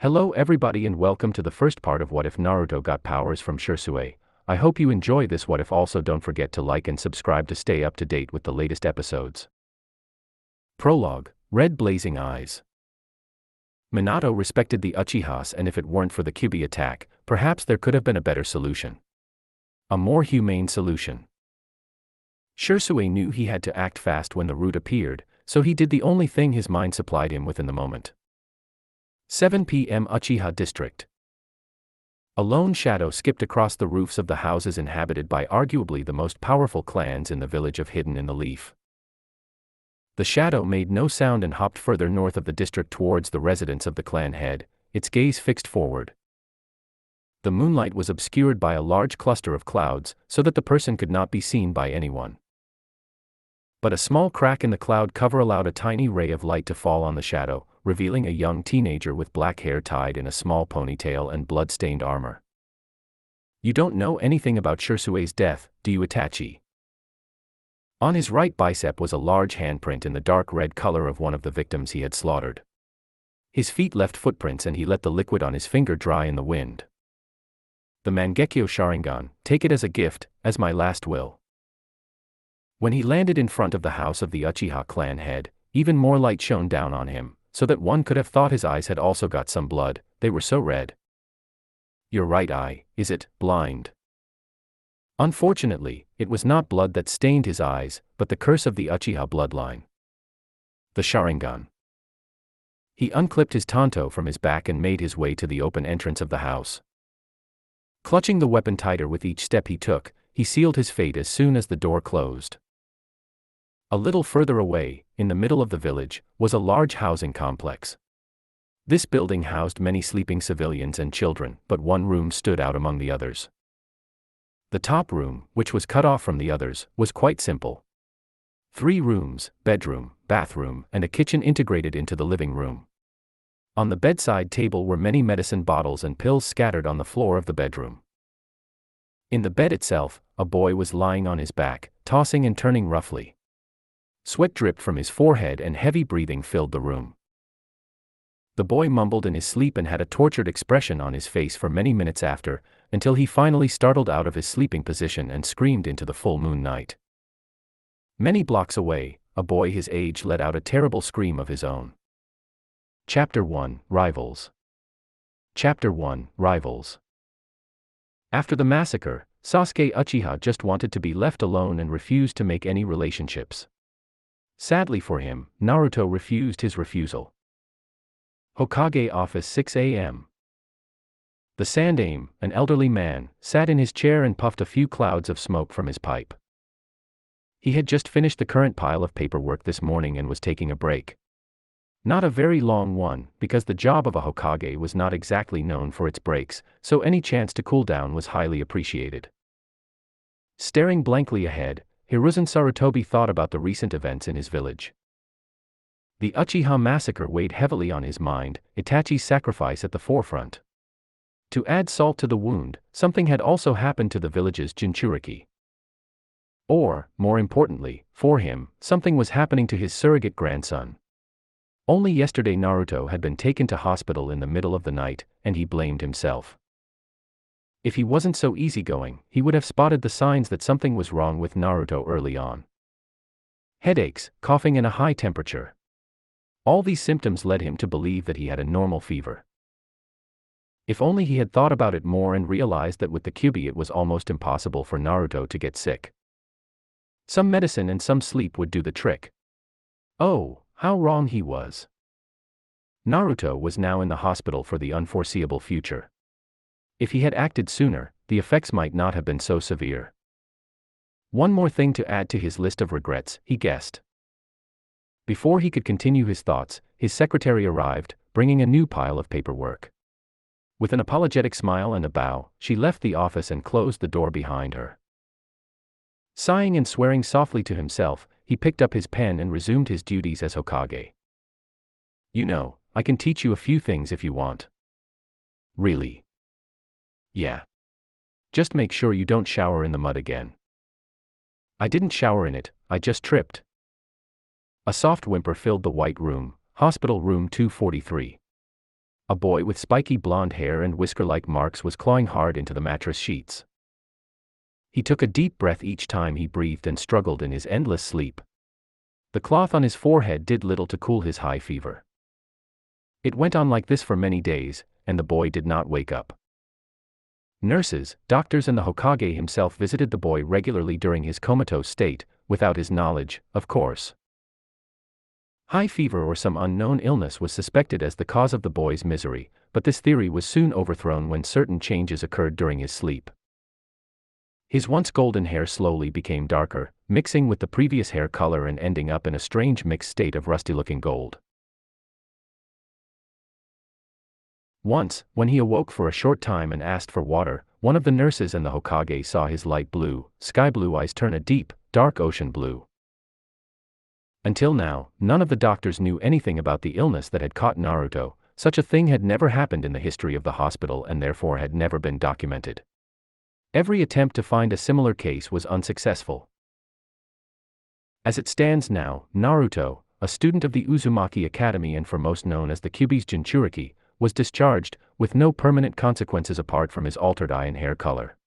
Hello everybody and welcome to the first part of What If Naruto Got Powers from Shisui. I hope you enjoy this what if. Also don't forget to like and subscribe to stay up to date with the latest episodes. Prologue, Red Blazing Eyes. Minato respected the Uchihas, and if it weren't for the Kyuubi attack, perhaps there could have been a better solution. A more humane solution. Shisui knew he had to act fast when the root appeared, so he did the only thing his mind supplied him with in the moment. 7 p.m. Uchiha District. A lone shadow skipped across the roofs of the houses inhabited by arguably the most powerful clans in the village of Hidden in the Leaf. The shadow made no sound and hopped further north of the district towards the residence of the clan head, its gaze fixed forward. The moonlight was obscured by a large cluster of clouds, so that the person could not be seen by anyone. But a small crack in the cloud cover allowed a tiny ray of light to fall on the shadow, revealing a young teenager with black hair tied in a small ponytail and blood-stained armor. "You don't know anything about Shisui's death, do you, Itachi?" On his right bicep was a large handprint in the dark red color of one of the victims he had slaughtered. His feet left footprints and he let the liquid on his finger dry in the wind. "The Mangekyo Sharingan, take it as a gift, as my last will." When he landed in front of the house of the Uchiha clan head, even more light shone down on him, so that one could have thought his eyes had also got some blood, they were so red. "Your right eye, is it, blind?" Unfortunately, it was not blood that stained his eyes, but the curse of the Uchiha bloodline. The Sharingan. He unclipped his tanto from his back and made his way to the open entrance of the house. Clutching the weapon tighter with each step he took, he sealed his fate as soon as the door closed. A little further away, in the middle of the village, was a large housing complex. This building housed many sleeping civilians and children, but one room stood out among the others. The top room, which was cut off from the others, was quite simple. 3 rooms, bedroom, bathroom, and a kitchen integrated into the living room. On the bedside table were many medicine bottles and pills scattered on the floor of the bedroom. In the bed itself, a boy was lying on his back, tossing and turning roughly. Sweat dripped from his forehead and heavy breathing filled the room. The boy mumbled in his sleep and had a tortured expression on his face for many minutes after, until he finally startled out of his sleeping position and screamed into the full moon night. Many blocks away, a boy his age let out a terrible scream of his own. Chapter 1, Rivals. Chapter 1, Rivals. After the massacre, Sasuke Uchiha just wanted to be left alone and refused to make any relationships. Sadly for him, Naruto refused his refusal. Hokage office 6 a.m. The Sandaime, an elderly man, sat in his chair and puffed a few clouds of smoke from his pipe. He had just finished the current pile of paperwork this morning and was taking a break. Not a very long one, because the job of a Hokage was not exactly known for its breaks, so any chance to cool down was highly appreciated. Staring blankly ahead, Hiruzen Sarutobi thought about the recent events in his village. The Uchiha massacre weighed heavily on his mind, Itachi's sacrifice at the forefront. To add salt to the wound, something had also happened to the village's Jinchuriki. Or, more importantly, for him, something was happening to his surrogate grandson. Only yesterday Naruto had been taken to hospital in the middle of the night, and he blamed himself. If he wasn't so easygoing, he would have spotted the signs that something was wrong with Naruto early on. Headaches, coughing and a high temperature. All these symptoms led him to believe that he had a normal fever. If only he had thought about it more and realized that with the Kyuubi it was almost impossible for Naruto to get sick. Some medicine and some sleep would do the trick. Oh, how wrong he was. Naruto was now in the hospital for the unforeseeable future. If he had acted sooner, the effects might not have been so severe. One more thing to add to his list of regrets, he guessed. Before he could continue his thoughts, his secretary arrived, bringing a new pile of paperwork. With an apologetic smile and a bow, she left the office and closed the door behind her. Sighing and swearing softly to himself, he picked up his pen and resumed his duties as Hokage. "You know, I can teach you a few things if you want." "Really?" "Yeah. Just make sure you don't shower in the mud again." "I didn't shower in it, I just tripped." A soft whimper filled the white room, hospital room 243. A boy with spiky blonde hair and whisker-like marks was clawing hard into the mattress sheets. He took a deep breath each time he breathed and struggled in his endless sleep. The cloth on his forehead did little to cool his high fever. It went on like this for many days, and the boy did not wake up. Nurses, doctors and the Hokage himself visited the boy regularly during his comatose state, without his knowledge, of course. High fever or some unknown illness was suspected as the cause of the boy's misery, but this theory was soon overthrown when certain changes occurred during his sleep. His once golden hair slowly became darker, mixing with the previous hair color and ending up in a strange mixed state of rusty-looking gold. Once, when he awoke for a short time and asked for water, one of the nurses and the Hokage saw his light blue, sky blue eyes turn a deep, dark ocean blue. Until now, none of the doctors knew anything about the illness that had caught Naruto. Such a thing had never happened in the history of the hospital and therefore had never been documented. Every attempt to find a similar case was unsuccessful. As it stands now, Naruto, a student of the Uzumaki Academy and for most known as the Kyuubi's Jinchuriki, was discharged, with no permanent consequences apart from his altered eye and hair color.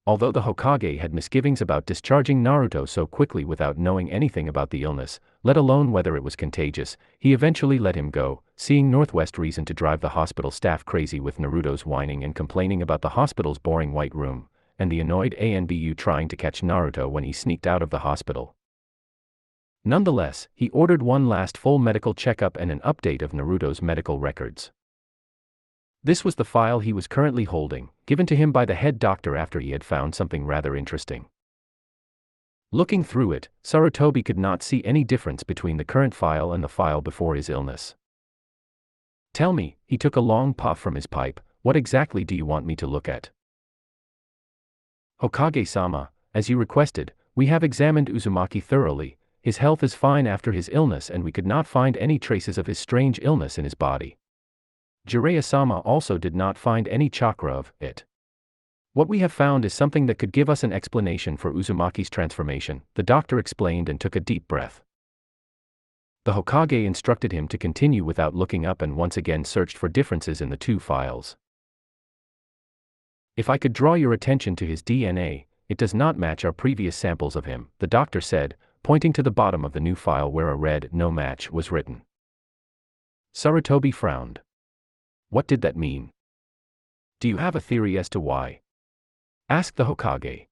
Although the Hokage had misgivings about discharging Naruto so quickly without knowing anything about the illness, let alone whether it was contagious, he eventually let him go, seeing Northwest reason to drive the hospital staff crazy with Naruto's whining and complaining about the hospital's boring white room, and the annoyed ANBU trying to catch Naruto when he sneaked out of the hospital. Nonetheless, he ordered one last full medical checkup and an update of Naruto's medical records. This was the file he was currently holding, given to him by the head doctor after he had found something rather interesting. Looking through it, Sarutobi could not see any difference between the current file and the file before his illness. "Tell me," he took a long puff from his pipe, "what exactly do you want me to look at?" "Hokage-sama, as you requested, we have examined Uzumaki thoroughly. His health is fine after his illness and we could not find any traces of his strange illness in his body. Jiraiya-sama also did not find any chakra of it. What we have found is something that could give us an explanation for Uzumaki's transformation," the doctor explained and took a deep breath. The Hokage instructed him to continue without looking up and once again searched for differences in the two files. "If I could draw your attention to his DNA, it does not match our previous samples of him," the doctor said, pointing to the bottom of the new file where a red "no match" was written. Sarutobi frowned. What did that mean? "Do you have a theory as to why?" asked the Hokage.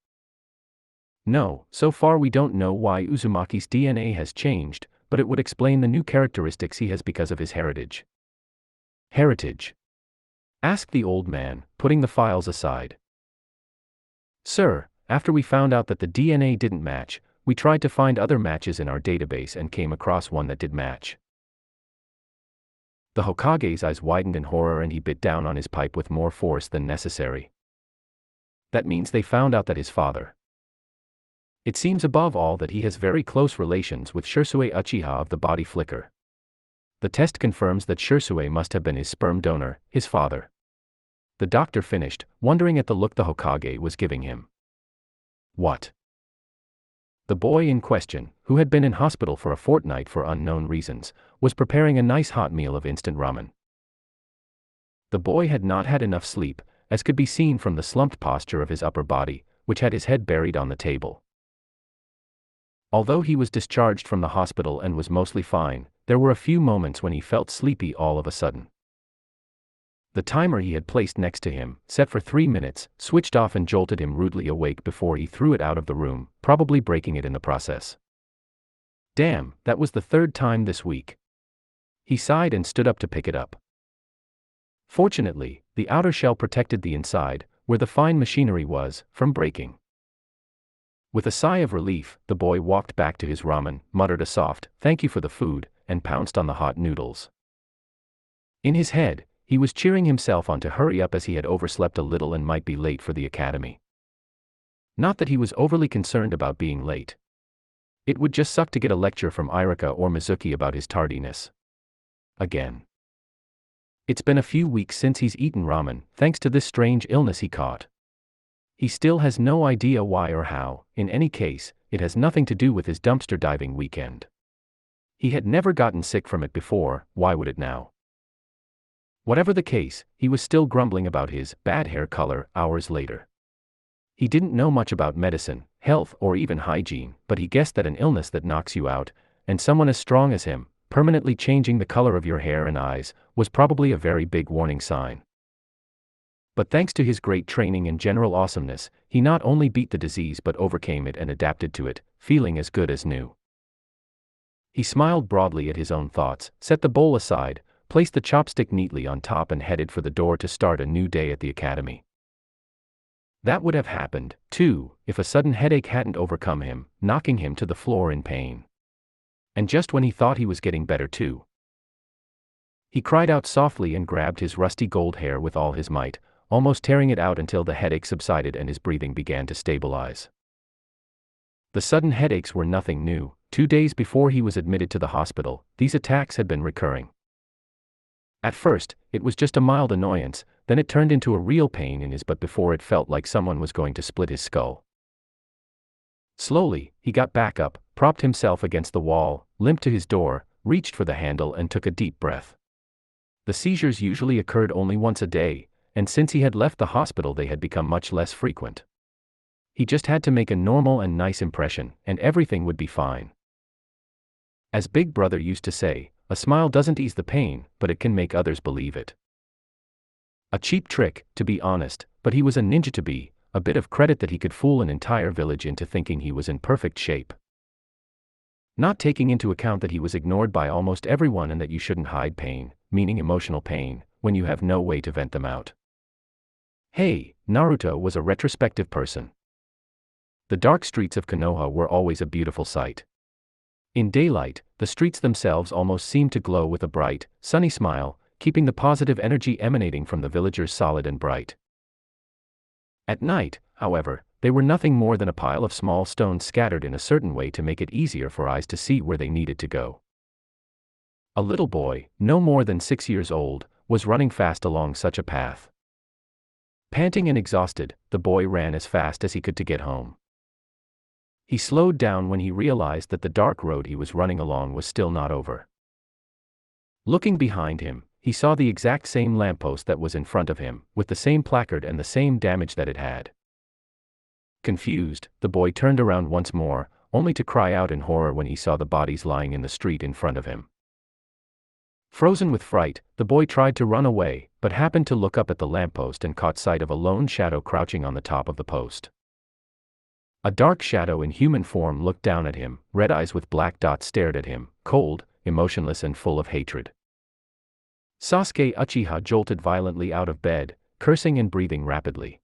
"No, so far we don't know why Uzumaki's DNA has changed, but it would explain the new characteristics he has because of his heritage." "Heritage?" asked the old man, putting the files aside. "Sir, after we found out that the DNA didn't match, we tried to find other matches in our database and came across one that did match." The Hokage's eyes widened in horror and he bit down on his pipe with more force than necessary. "That means they found out that his father. It seems above all that he has very close relations with Shisui Uchiha of the body flicker. The test confirms that Shisui must have been his sperm donor, his father." The doctor finished, wondering at the look the Hokage was giving him. "What?" The boy in question, who had been in hospital for a fortnight for unknown reasons, was preparing a nice hot meal of instant ramen. The boy had not had enough sleep, as could be seen from the slumped posture of his upper body, which had his head buried on the table. Although he was discharged from the hospital and was mostly fine, there were a few moments when he felt sleepy all of a sudden. The timer he had placed next to him, set for 3 minutes, switched off and jolted him rudely awake before he threw it out of the room, probably breaking it in the process. Damn, that was the third time this week. He sighed and stood up to pick it up. Fortunately, the outer shell protected the inside, where the fine machinery was, from breaking. With a sigh of relief, the boy walked back to his ramen, muttered a soft, "Thank you for the food," and pounced on the hot noodles. In his head, he was cheering himself on to hurry up as he had overslept a little and might be late for the academy. Not that he was overly concerned about being late. It would just suck to get a lecture from Irika or Mizuki about his tardiness. Again. It's been a few weeks since he's eaten ramen, thanks to this strange illness he caught. He still has no idea why or how. In any case, it has nothing to do with his dumpster diving weekend. He had never gotten sick from it before, why would it now? Whatever the case, he was still grumbling about his bad hair color hours later. He didn't know much about medicine, health, or even hygiene, but he guessed that an illness that knocks you out, and someone as strong as him, permanently changing the color of your hair and eyes, was probably a very big warning sign. But thanks to his great training and general awesomeness, he not only beat the disease but overcame it and adapted to it, feeling as good as new. He smiled broadly at his own thoughts, set the bowl aside, placed the chopstick neatly on top and headed for the door to start a new day at the academy. That would have happened, too, if a sudden headache hadn't overcome him, knocking him to the floor in pain. And just when he thought he was getting better too. He cried out softly and grabbed his rusty gold hair with all his might, almost tearing it out until the headache subsided and his breathing began to stabilize. The sudden headaches were nothing new. 2 days before he was admitted to the hospital, these attacks had been recurring. At first, it was just a mild annoyance, then it turned into a real pain in his butt before it felt like someone was going to split his skull. Slowly, he got back up, propped himself against the wall, limped to his door, reached for the handle and took a deep breath. The seizures usually occurred only once a day, and since he had left the hospital they had become much less frequent. He just had to make a normal and nice impression, and everything would be fine. As Big Brother used to say, a smile doesn't ease the pain, but it can make others believe it. A cheap trick, to be honest, but he was a ninja to be, a bit of credit that he could fool an entire village into thinking he was in perfect shape. Not taking into account that he was ignored by almost everyone and that you shouldn't hide pain, meaning emotional pain, when you have no way to vent them out. Hey, Naruto was a retrospective person. The dark streets of Konoha were always a beautiful sight. In daylight, the streets themselves almost seemed to glow with a bright, sunny smile, keeping the positive energy emanating from the villagers solid and bright. At night, however, they were nothing more than a pile of small stones scattered in a certain way to make it easier for eyes to see where they needed to go. A little boy, no more than 6 years old, was running fast along such a path. Panting and exhausted, the boy ran as fast as he could to get home. He slowed down when he realized that the dark road he was running along was still not over. Looking behind him, he saw the exact same lamppost that was in front of him, with the same placard and the same damage that it had. Confused, the boy turned around once more, only to cry out in horror when he saw the bodies lying in the street in front of him. Frozen with fright, the boy tried to run away, but happened to look up at the lamppost and caught sight of a lone shadow crouching on the top of the post. A dark shadow in human form looked down at him, red eyes with black dots stared at him, cold, emotionless and full of hatred. Shisui Uchiha jolted violently out of bed, cursing and breathing rapidly.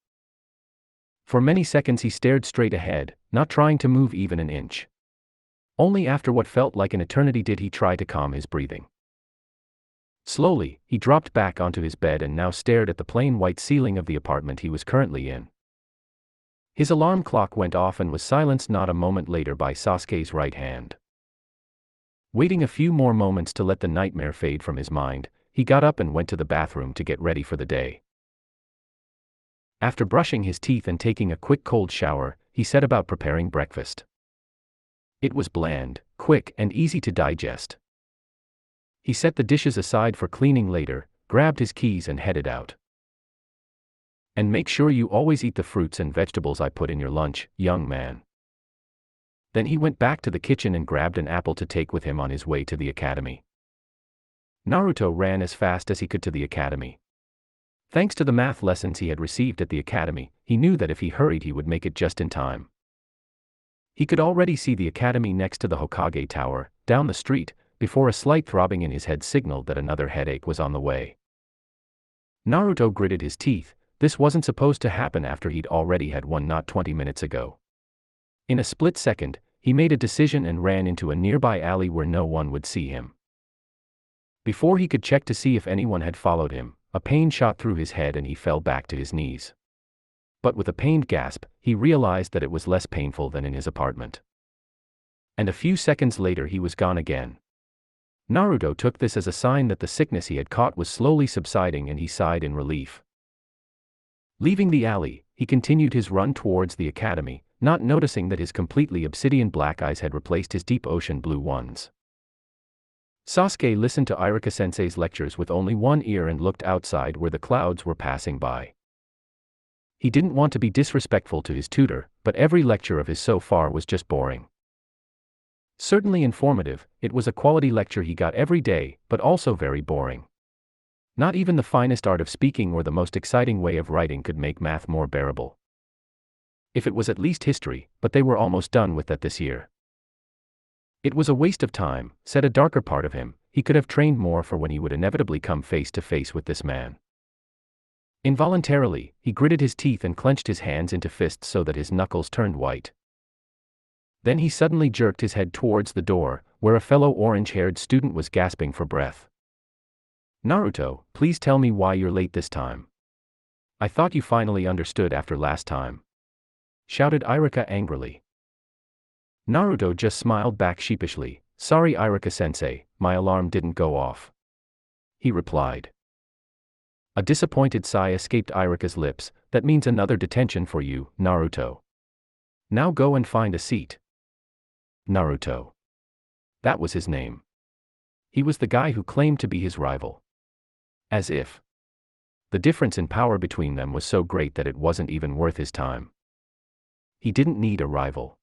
For many seconds he stared straight ahead, not trying to move even an inch. Only after what felt like an eternity did he try to calm his breathing. Slowly, he dropped back onto his bed and now stared at the plain white ceiling of the apartment he was currently in. His alarm clock went off and was silenced not a moment later by Sasuke's right hand. Waiting a few more moments to let the nightmare fade from his mind, he got up and went to the bathroom to get ready for the day. After brushing his teeth and taking a quick cold shower, he set about preparing breakfast. It was bland, quick, and easy to digest. He set the dishes aside for cleaning later, grabbed his keys and headed out. And make sure you always eat the fruits and vegetables I put in your lunch, young man. Then he went back to the kitchen and grabbed an apple to take with him on his way to the academy. Naruto ran as fast as he could to the academy. Thanks to the math lessons he had received at the academy, he knew that if he hurried he would make it just in time. He could already see the academy next to the Hokage Tower, down the street, before a slight throbbing in his head signaled that another headache was on the way. Naruto gritted his teeth. This wasn't supposed to happen after he'd already had one not 20 minutes ago. In a split second, he made a decision and ran into a nearby alley where no one would see him. Before he could check to see if anyone had followed him, a pain shot through his head and he fell back to his knees. But with a pained gasp, he realized that it was less painful than in his apartment. And a few seconds later he was gone again. Naruto took this as a sign that the sickness he had caught was slowly subsiding and he sighed in relief. Leaving the alley, he continued his run towards the academy, not noticing that his completely obsidian black eyes had replaced his deep ocean blue ones. Sasuke listened to Iruka-sensei's lectures with only one ear and looked outside where the clouds were passing by. He didn't want to be disrespectful to his tutor, but every lecture of his so far was just boring. Certainly informative, it was a quality lecture he got every day, but also very boring. Not even the finest art of speaking or the most exciting way of writing could make math more bearable. If it was at least history, but they were almost done with that this year. It was a waste of time, said a darker part of him. He could have trained more for when he would inevitably come face to face with this man. Involuntarily, he gritted his teeth and clenched his hands into fists so that his knuckles turned white. Then he suddenly jerked his head towards the door, where a fellow orange-haired student was gasping for breath. "Naruto, please tell me why you're late this time. I thought you finally understood after last time," shouted Iruka angrily. Naruto just smiled back sheepishly. "Sorry Iruka-sensei, my alarm didn't go off," he replied. A disappointed sigh escaped Iruka's lips. "That means another detention for you, Naruto. Now go and find a seat." Naruto. That was his name. He was the guy who claimed to be his rival. As if the difference in power between them was so great that it wasn't even worth his time. He didn't need a rival.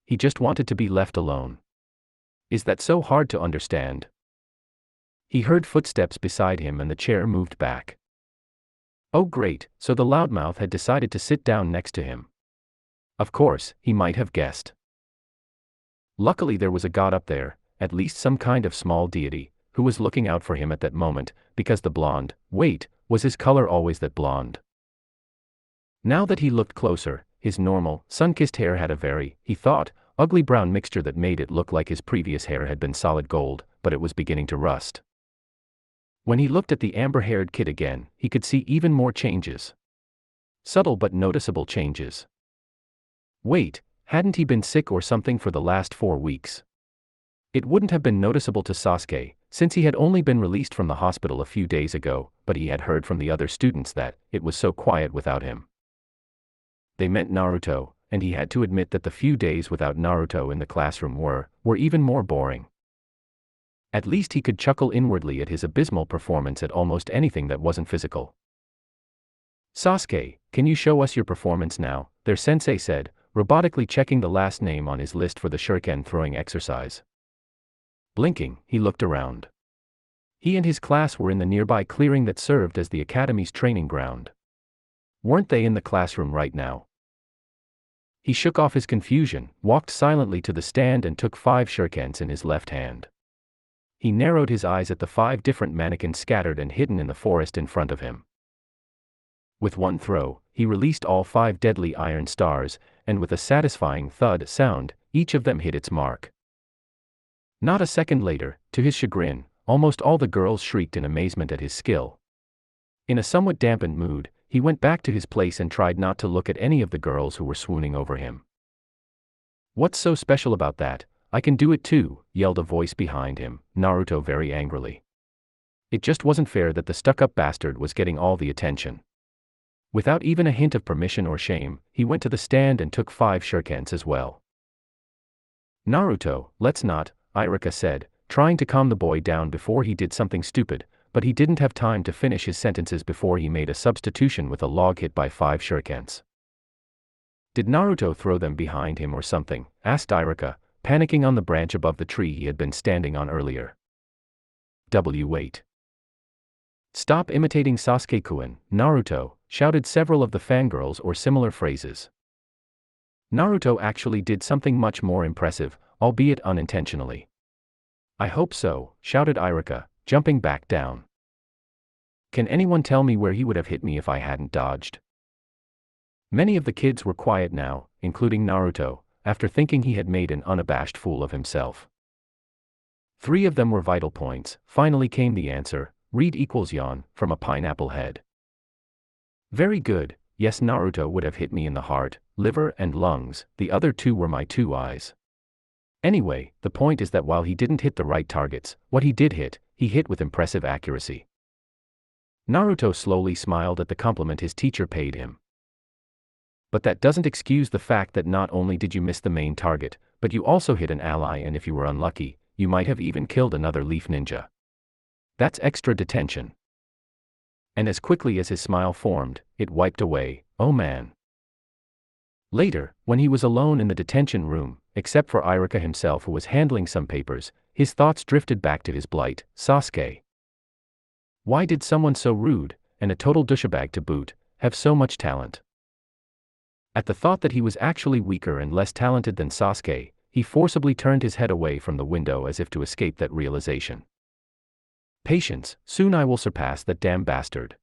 He just wanted to be left alone. Is that so hard to understand? He heard footsteps beside him and the chair moved back. Oh great, so the loudmouth had decided to sit down next to him. Of course, he might have guessed. Luckily there was a god up there, at least some kind of small deity, who was looking out for him at that moment, because the blonde, wait, was his color always that blonde? Now that he looked closer, his normal, sun-kissed hair had a very, he thought, ugly brown mixture that made it look like his previous hair had been solid gold, but it was beginning to rust. When he looked at the amber-haired kid again, he could see even more changes. Subtle but noticeable changes. Wait, hadn't he been sick or something for the last 4 weeks? It wouldn't have been noticeable to Sasuke, since he had only been released from the hospital a few days ago, but he had heard from the other students that it was so quiet without him. They meant Naruto, and he had to admit that the few days without Naruto in the classroom were even more boring. At least he could chuckle inwardly at his abysmal performance at almost anything that wasn't physical. "Sasuke, can you show us your performance now?" their sensei said, robotically checking the last name on his list for the shuriken throwing exercise. Blinking, he looked around. He and his class were in the nearby clearing that served as the academy's training ground. Weren't they in the classroom right now? He shook off his confusion, walked silently to the stand and took 5 shurikens in his left hand. He narrowed his eyes at the 5 different mannequins scattered and hidden in the forest in front of him. With one throw, he released all 5 deadly iron stars, and with a satisfying thud sound, each of them hit its mark. Not a second later, to his chagrin, almost all the girls shrieked in amazement at his skill. In a somewhat dampened mood, he went back to his place and tried not to look at any of the girls who were swooning over him. "What's so special about that? I can do it too," yelled a voice behind him, Naruto very angrily. It just wasn't fair that the stuck-up bastard was getting all the attention. Without even a hint of permission or shame, he went to the stand and took 5 shurikens as well. "Naruto, let's not," Iruka said, trying to calm the boy down before he did something stupid, but he didn't have time to finish his sentences before he made a substitution with a log hit by 5 shurikens. "Did Naruto throw them behind him or something?" asked Iruka, panicking on the branch above the tree he had been standing on earlier. Wait. "Stop imitating Sasuke-kun, Naruto," shouted several of the fangirls or similar phrases. Naruto actually did something much more impressive, albeit unintentionally. "I hope so," shouted Iruka, jumping back down. "Can anyone tell me where he would have hit me if I hadn't dodged?" Many of the kids were quiet now, including Naruto, after thinking he had made an unabashed fool of himself. 3 of them were vital points. Finally came the answer, read equals yawn, from a pineapple head. "Very good, yes, Naruto would have hit me in the heart, liver and lungs, the other 2 were my 2 eyes. Anyway, the point is that while he didn't hit the right targets, what he did hit, he hit with impressive accuracy." Naruto slowly smiled at the compliment his teacher paid him. "But that doesn't excuse the fact that not only did you miss the main target, but you also hit an ally, and if you were unlucky, you might have even killed another leaf ninja. That's extra detention. And as quickly as his smile formed, it wiped away. Oh man. Later, when he was alone in the detention room, except for Irika himself who was handling some papers, his thoughts drifted back to his blight, Sasuke. Why did someone so rude, and a total douchebag to boot, have so much talent? At the thought that he was actually weaker and less talented than Sasuke, he forcibly turned his head away from the window as if to escape that realization. Patience, soon I will surpass that damn bastard.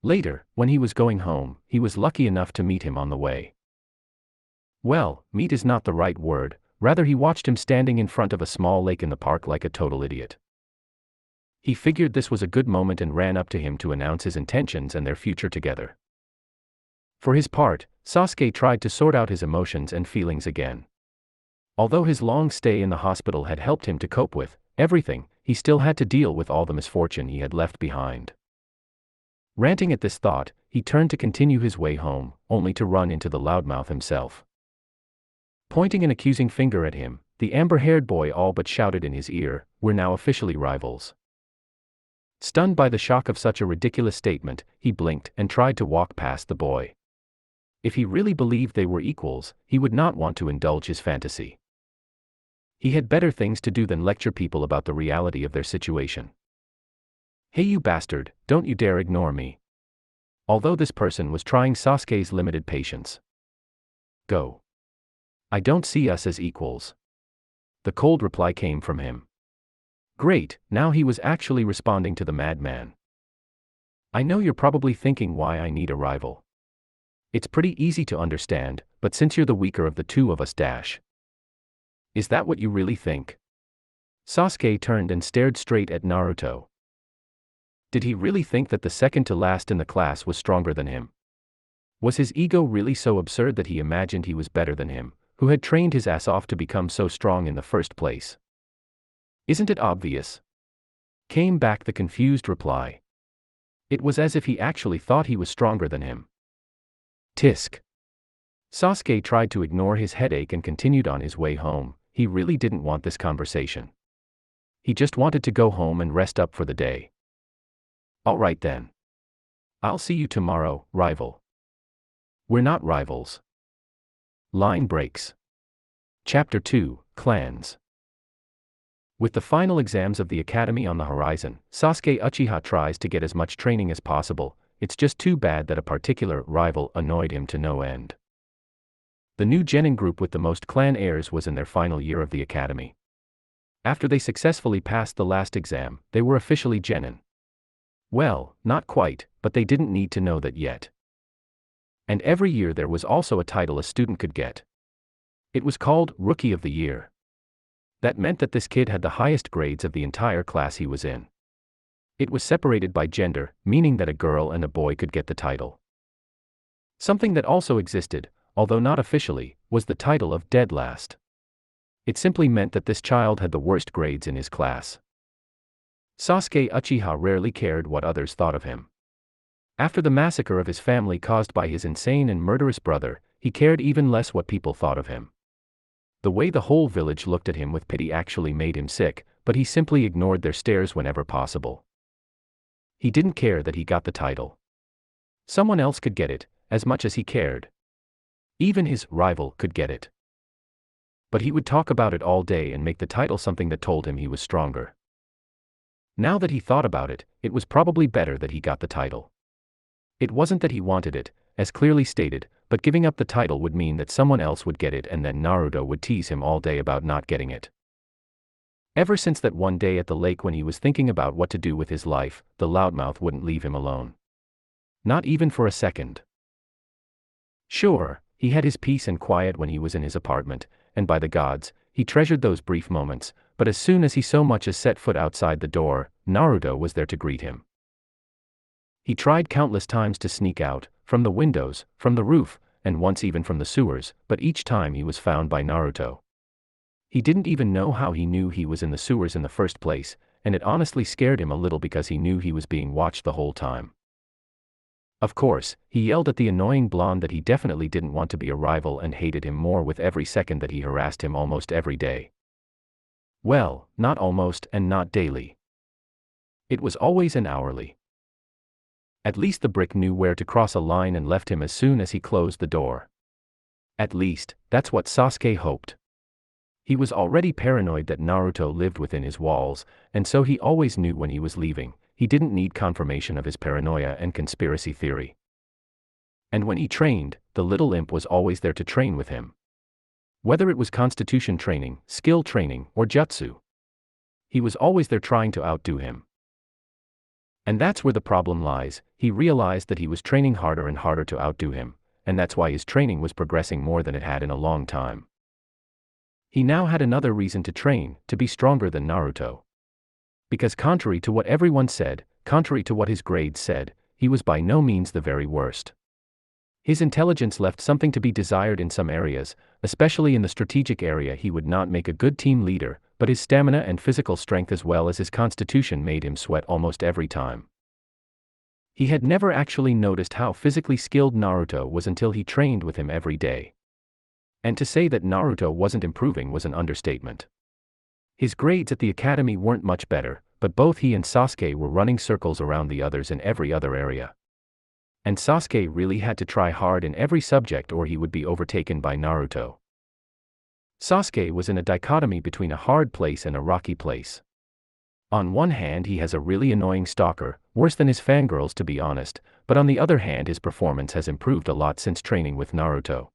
Later, when he was going home, he was lucky enough to meet him on the way. Well, meet is not the right word, rather he watched him standing in front of a small lake in the park like a total idiot. He figured this was a good moment and ran up to him to announce his intentions and their future together. For his part, Sasuke tried to sort out his emotions and feelings again. Although his long stay in the hospital had helped him to cope with everything, he still had to deal with all the misfortune he had left behind. Ranting at this thought, he turned to continue his way home, only to run into the loudmouth himself. Pointing an accusing finger at him, the amber-haired boy all but shouted in his ear, "We're now officially rivals." Stunned by the shock of such a ridiculous statement, he blinked and tried to walk past the boy. If he really believed they were equals, he would not want to indulge his fantasy. He had better things to do than lecture people about the reality of their situation. "Hey you bastard, don't you dare ignore me." Although this person was trying Sasuke's limited patience. "Go. I don't see us as equals." The cold reply came from him. Great, now he was actually responding to the madman. "I know you're probably thinking why I need a rival. It's pretty easy to understand, but since you're the weaker of the two of us dash. Is that what you really think?" Sasuke turned and stared straight at Naruto. Did he really think that the second to last in the class was stronger than him? Was his ego really so absurd that he imagined he was better than him, who had trained his ass off to become so strong in the first place? "Isn't it obvious?" Came back the confused reply. It was as if he actually thought he was stronger than him. Tisk. Sasuke tried to ignore his headache and continued on his way home. He really didn't want this conversation. He just wanted to go home and rest up for the day. "Alright then. I'll see you tomorrow, rival." "We're not rivals." Line breaks. Chapter 2, Clans. With the final exams of the academy on the horizon, Sasuke Uchiha tries to get as much training as possible. It's just too bad that a particular rival annoyed him to no end. The new genin group with the most clan heirs was in their final year of the academy. After they successfully passed the last exam, they were officially genin. Well, not quite, but they didn't need to know that yet. And every year there was also a title a student could get. It was called Rookie of the Year. That meant that this kid had the highest grades of the entire class he was in. It was separated by gender, meaning that a girl and a boy could get the title. Something that also existed, although not officially, was the title of Dead Last. It simply meant that this child had the worst grades in his class. Sasuke Uchiha rarely cared what others thought of him. After the massacre of his family caused by his insane and murderous brother, he cared even less what people thought of him. The way the whole village looked at him with pity actually made him sick, but he simply ignored their stares whenever possible. He didn't care that he got the title. Someone else could get it, as much as he cared. Even his rival could get it. But he would talk about it all day and make the title something that told him he was stronger. Now that he thought about it, it was probably better that he got the title. It wasn't that he wanted it, as clearly stated, but giving up the title would mean that someone else would get it and then Naruto would tease him all day about not getting it. Ever since that one day at the lake when he was thinking about what to do with his life, the loudmouth wouldn't leave him alone. Not even for a second. Sure, he had his peace and quiet when he was in his apartment, and by the gods, he treasured those brief moments, but as soon as he so much as set foot outside the door, Naruto was there to greet him. He tried countless times to sneak out, from the windows, from the roof, and once even from the sewers, but each time he was found by Naruto. He didn't even know how he knew he was in the sewers in the first place, and it honestly scared him a little because he knew he was being watched the whole time. Of course, he yelled at the annoying blonde that he definitely didn't want to be a rival and hated him more with every second that he harassed him almost every day. Well, not almost and not daily. It was always an hourly. At least the brick knew where to cross a line and left him as soon as he closed the door. At least, that's what Sasuke hoped. He was already paranoid that Naruto lived within his walls, and so he always knew when he was leaving. He didn't need confirmation of his paranoia and conspiracy theory. And when he trained, the little imp was always there to train with him. Whether it was constitution training, skill training, or jutsu, he was always there trying to outdo him. And that's where the problem lies. He realized that he was training harder and harder to outdo him, and that's why his training was progressing more than it had in a long time. He now had another reason to train, to be stronger than Naruto. Because contrary to what everyone said, contrary to what his grades said, he was by no means the very worst. His intelligence left something to be desired in some areas, especially in the strategic area. He would not make a good team leader, but his stamina and physical strength as well as his constitution made him sweat almost every time. He had never actually noticed how physically skilled Naruto was until he trained with him every day. And to say that Naruto wasn't improving was an understatement. His grades at the academy weren't much better, but both he and Sasuke were running circles around the others in every other area. And Sasuke really had to try hard in every subject or he would be overtaken by Naruto. Sasuke was in a dichotomy between a hard place and a rocky place. On one hand he has a really annoying stalker, worse than his fangirls to be honest, but on the other hand his performance has improved a lot since training with Naruto.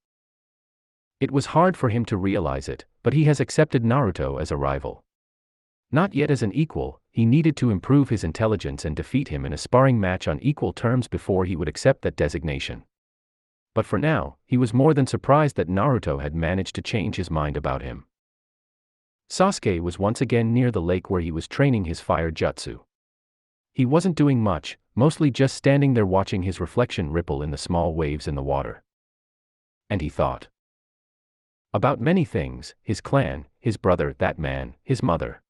It was hard for him to realize it, but he has accepted Naruto as a rival. Not yet as an equal, he needed to improve his intelligence and defeat him in a sparring match on equal terms before he would accept that designation. But for now, he was more than surprised that Naruto had managed to change his mind about him. Sasuke was once again near the lake where he was training his fire jutsu. He wasn't doing much, mostly just standing there watching his reflection ripple in the small waves in the water. And he thought about many things: his clan, his brother, that man, his mother.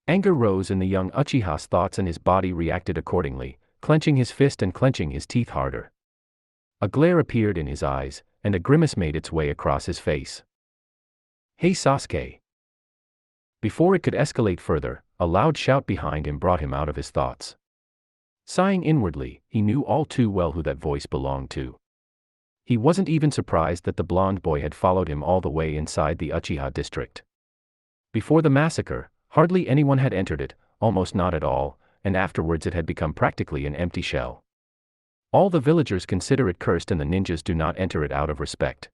Anger rose in the young Uchiha's thoughts and his body reacted accordingly, clenching his fist and clenching his teeth harder. A glare appeared in his eyes, and a grimace made its way across his face. "Hey Sasuke!" Before it could escalate further, a loud shout behind him brought him out of his thoughts. Sighing inwardly, he knew all too well who that voice belonged to. He wasn't even surprised that the blonde boy had followed him all the way inside the Uchiha district. Before the massacre, hardly anyone had entered it, almost not at all, and afterwards it had become practically an empty shell. All the villagers consider it cursed and the ninjas do not enter it out of respect.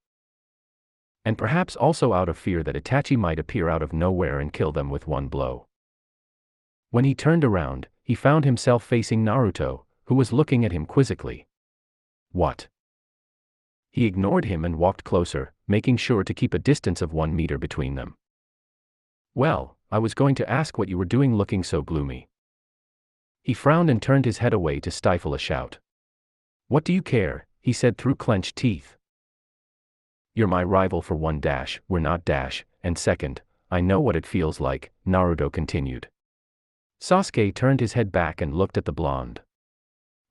And perhaps also out of fear that Itachi might appear out of nowhere and kill them with one blow. When he turned around, he found himself facing Naruto, who was looking at him quizzically. What? He ignored him and walked closer, making sure to keep a distance of 1 meter between them. "Well, I was going to ask what you were doing looking so gloomy." He frowned and turned his head away to stifle a shout. "What do you care?" he said through clenched teeth. "You're my rival for one dash, we're not dash, and second, I know what it feels like," Naruto continued. Sasuke turned his head back and looked at the blonde.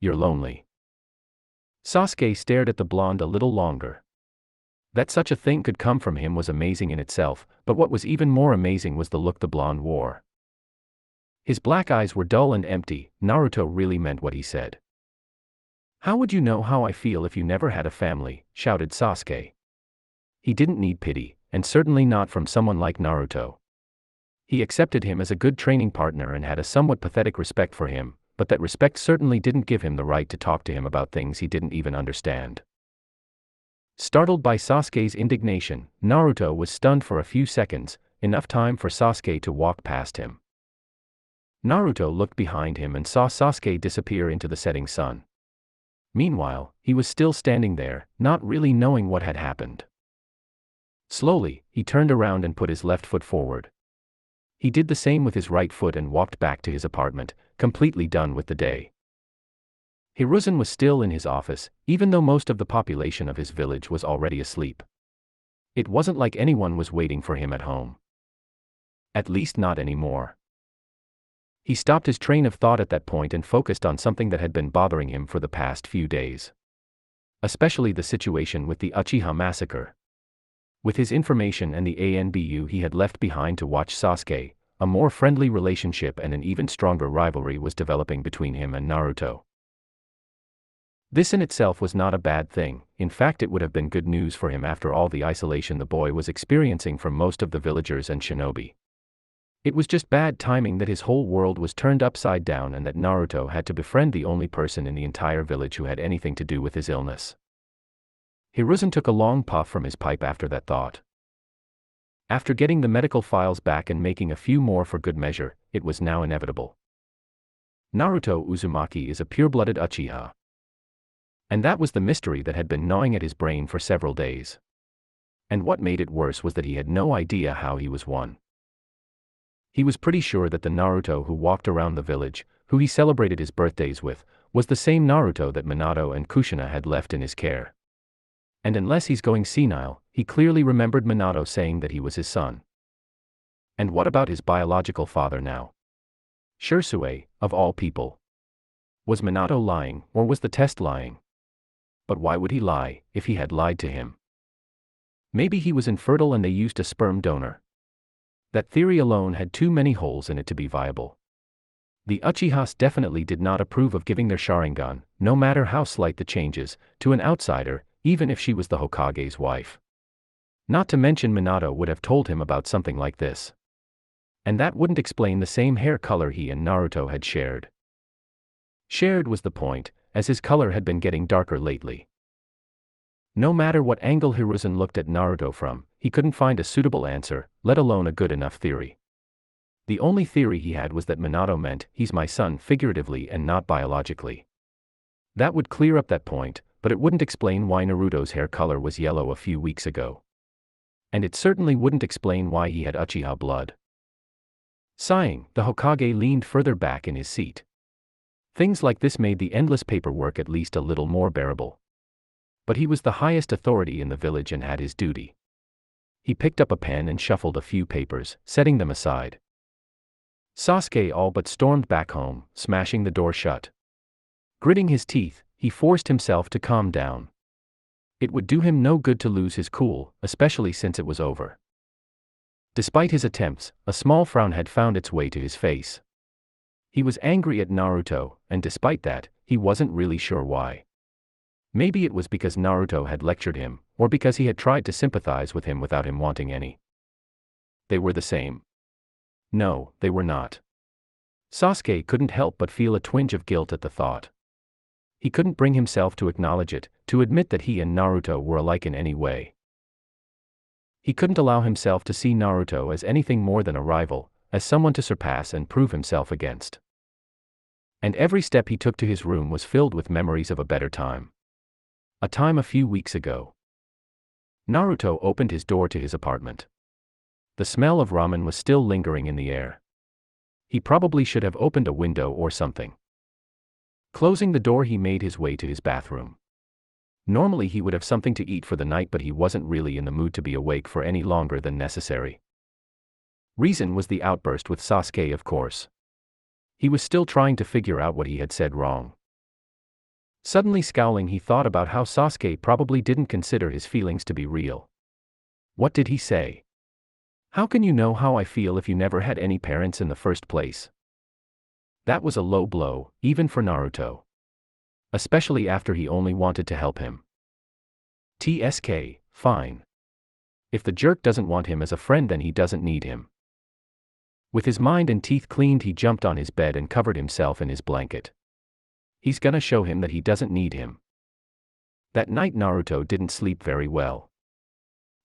"You're lonely." Sasuke stared at the blonde a little longer. That such a thing could come from him was amazing in itself, but what was even more amazing was the look the blonde wore. His black eyes were dull and empty. Naruto really meant what he said. "How would you know how I feel if you never had a family?" shouted Sasuke. He didn't need pity, and certainly not from someone like Naruto. He accepted him as a good training partner and had a somewhat pathetic respect for him, but that respect certainly didn't give him the right to talk to him about things he didn't even understand. Startled by Sasuke's indignation, Naruto was stunned for a few seconds, enough time for Sasuke to walk past him. Naruto looked behind him and saw Sasuke disappear into the setting sun. Meanwhile, he was still standing there, not really knowing what had happened. Slowly, he turned around and put his left foot forward. He did the same with his right foot and walked back to his apartment, completely done with the day. Hiruzen was still in his office, even though most of the population of his village was already asleep. It wasn't like anyone was waiting for him at home. At least not anymore. He stopped his train of thought at that point and focused on something that had been bothering him for the past few days. Especially the situation with the Uchiha massacre. With his information and the ANBU he had left behind to watch Sasuke, a more friendly relationship and an even stronger rivalry was developing between him and Naruto. This in itself was not a bad thing. In fact, it would have been good news for him after all the isolation the boy was experiencing from most of the villagers and shinobi. It was just bad timing that his whole world was turned upside down and that Naruto had to befriend the only person in the entire village who had anything to do with his illness. Hiruzen took a long puff from his pipe after that thought. After getting the medical files back and making a few more for good measure, it was now inevitable. Naruto Uzumaki is a pure-blooded Uchiha. And that was the mystery that had been gnawing at his brain for several days. And what made it worse was that he had no idea how he was one. He was pretty sure that the Naruto who walked around the village, who he celebrated his birthdays with, was the same Naruto that Minato and Kushina had left in his care. And unless he's going senile, he clearly remembered Minato saying that he was his son. And what about his biological father now? Shisui, of all people. Was Minato lying, or was the test lying? But why would he lie, if he had lied to him? Maybe he was infertile and they used a sperm donor. That theory alone had too many holes in it to be viable. The Uchihas definitely did not approve of giving their Sharingan, no matter how slight the changes, to an outsider, even if she was the Hokage's wife. Not to mention Minato would have told him about something like this. And that wouldn't explain the same hair color he and Naruto had shared. Shared was the point, as his color had been getting darker lately. No matter what angle Hiruzen looked at Naruto from, he couldn't find a suitable answer, let alone a good enough theory. The only theory he had was that Minato meant, he's my son figuratively and not biologically. That would clear up that point, but it wouldn't explain why Naruto's hair color was yellow a few weeks ago. And it certainly wouldn't explain why he had Uchiha blood. Sighing, the Hokage leaned further back in his seat. Things like this made the endless paperwork at least a little more bearable. But he was the highest authority in the village and had his duty. He picked up a pen and shuffled a few papers, setting them aside. Sasuke all but stormed back home, smashing the door shut. Gritting his teeth, he forced himself to calm down. It would do him no good to lose his cool, especially since it was over. Despite his attempts, a small frown had found its way to his face. He was angry at Naruto, and despite that, he wasn't really sure why. Maybe it was because Naruto had lectured him, or because he had tried to sympathize with him without him wanting any. They were the same. No, they were not. Sasuke couldn't help but feel a twinge of guilt at the thought. He couldn't bring himself to acknowledge it, to admit that he and Naruto were alike in any way. He couldn't allow himself to see Naruto as anything more than a rival, as someone to surpass and prove himself against. And every step he took to his room was filled with memories of a better time. A time a few weeks ago. Naruto opened his door to his apartment. The smell of ramen was still lingering in the air. He probably should have opened a window or something. Closing the door, he made his way to his bathroom. Normally he would have something to eat for the night, but he wasn't really in the mood to be awake for any longer than necessary. Reason was the outburst with Sasuke, of course. He was still trying to figure out what he had said wrong. Suddenly scowling, he thought about how Sasuke probably didn't consider his feelings to be real. What did he say? How can you know how I feel if you never had any parents in the first place? That was a low blow, even for Naruto. Especially after he only wanted to help him. TSK, fine. If the jerk doesn't want him as a friend, then he doesn't need him. With his mind and teeth cleaned, he jumped on his bed and covered himself in his blanket. He's gonna show him that he doesn't need him. That night Naruto didn't sleep very well.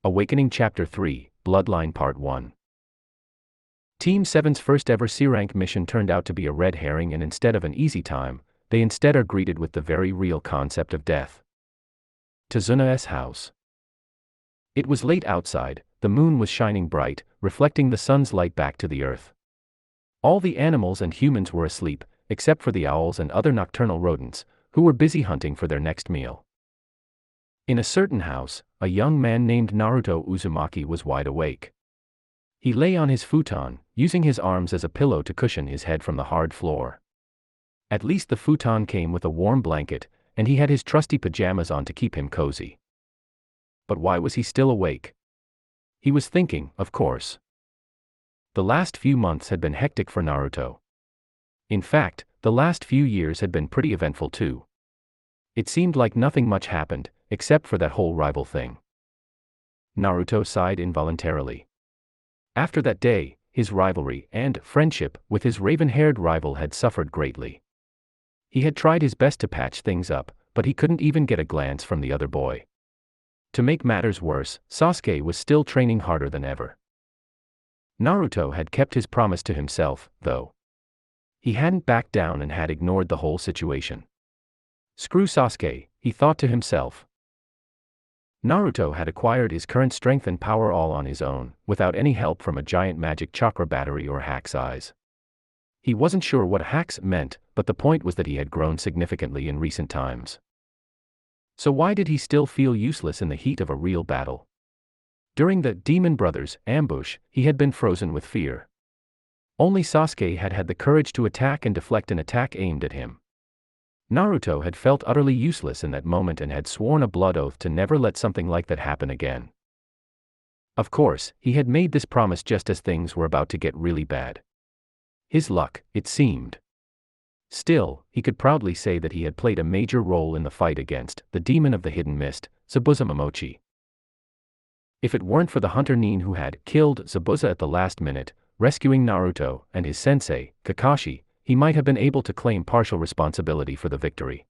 Awakening Chapter 3, Bloodline Part 1. Team 7's first ever C-rank mission turned out to be a red herring, and instead of an easy time, they instead are greeted with the very real concept of death. Tazuna's house. It was late outside, the moon was shining bright, reflecting the sun's light back to the earth. All the animals and humans were asleep, except for the owls and other nocturnal rodents, who were busy hunting for their next meal. In a certain house, a young man named Naruto Uzumaki was wide awake. He lay on his futon, using his arms as a pillow to cushion his head from the hard floor. At least the futon came with a warm blanket, and he had his trusty pajamas on to keep him cozy. But why was he still awake? He was thinking, of course. The last few months had been hectic for Naruto. In fact, the last few years had been pretty eventful too. It seemed like nothing much happened, except for that whole rival thing. Naruto sighed involuntarily. After that day, his rivalry and friendship with his raven-haired rival had suffered greatly. He had tried his best to patch things up, but he couldn't even get a glance from the other boy. To make matters worse, Sasuke was still training harder than ever. Naruto had kept his promise to himself, though. He hadn't backed down and had ignored the whole situation. Screw Sasuke, he thought to himself. Naruto had acquired his current strength and power all on his own, without any help from a giant magic chakra battery or hack's eyes. He wasn't sure what hacks meant, but the point was that he had grown significantly in recent times. So why did he still feel useless in the heat of a real battle? During the Demon Brothers' ambush, he had been frozen with fear. Only Sasuke had had the courage to attack and deflect an attack aimed at him. Naruto had felt utterly useless in that moment and had sworn a blood oath to never let something like that happen again. Of course, he had made this promise just as things were about to get really bad. His luck, it seemed. Still, he could proudly say that he had played a major role in the fight against the demon of the hidden mist, Zabuza Momochi. If it weren't for the hunter Nin who had killed Zabuza at the last minute, rescuing Naruto and his sensei, Kakashi, he might have been able to claim partial responsibility for the victory.